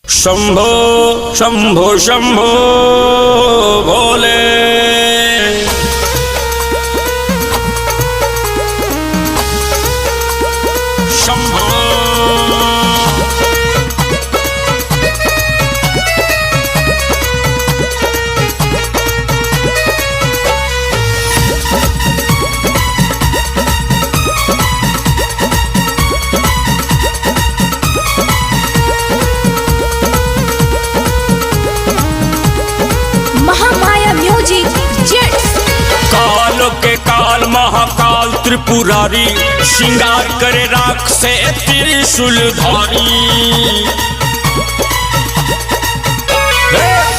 शंभो शंभो शंभो भोले। शंभो काल के काल महाकाल त्रिपुरारी, श्रृंगार करे राख से त्रिशूलधारी।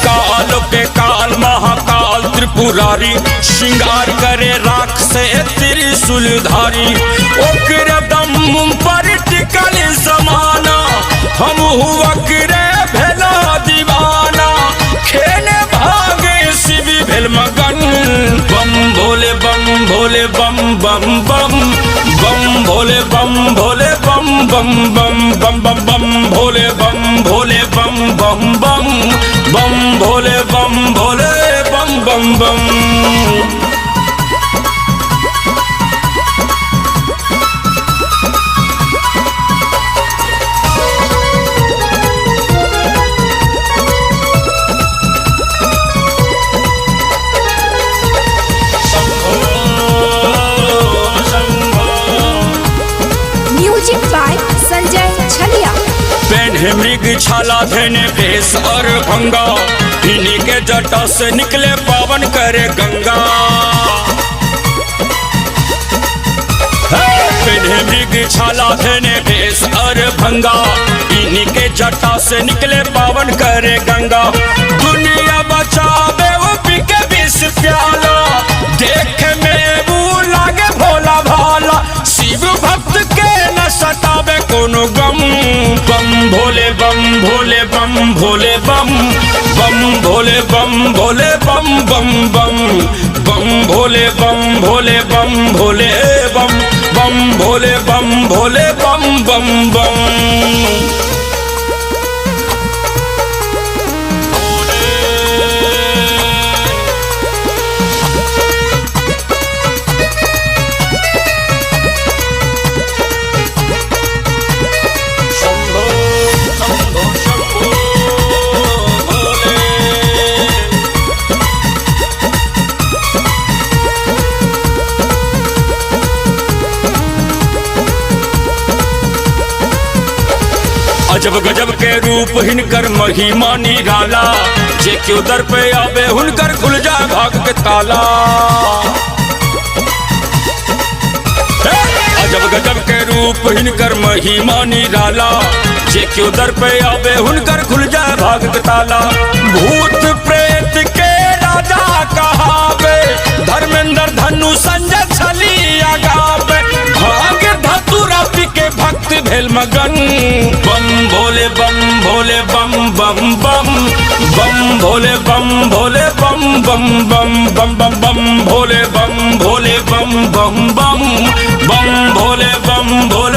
काल के काल महाकाल त्रिपुरारी, श्रृंगार करे राख से त्रिशूलधारी। ओकरे दम पर टिकल समाना, हम वक्रे भेला दीवाना। खेने भागे शिव भेल मगन, बम भोले बम भोले बम बम बम। बम भोले बम भोले बम बम बम बम बम बम भोले बम भोले बम बम बम। बम भोले बम भोले बम बम बम। पेन्हे मृग छाला धने भेष और भंगा, इन्हीं के जटा से निकले पावन करे गंगा। पेन्हे मृग छाला धने भेष और भंगा, इन्हीं के जटा से निकले पावन करे गंगा। दुनिया बचावे वो पीके विष प्याला, देखे में वो लागे भोला भाला। शिव भक्त के न सतावे कोनो गम, बम भोले बम भोले बम भोले बम। बम भोले बम भोले बम बम बम। बम भोले बम भोले बम भोले बम। बम भोले बम भोले बम बम बम। अजब गजब के रूप हिनकर महिमा निराला, जे क्यों दर पे आवे हुनकर खुल जा भाग के ताला। अजब गजब के रूप हिनकर महिमा निराला, जे क्यों दर पे आवे हुनकर खुल जा भाग के ताला। भूत प्रेत के राजा कहावे, धर्मेंद्र धनु संजय छलिया गावे। भाग धतुरा पी के भक्त भेल मगन, बम भोले बम भोले बम बम बम। बम भोले बम भोले बम बम बम बम बम बम भोले बम भोले बम बम बम। बम भोले बम भोले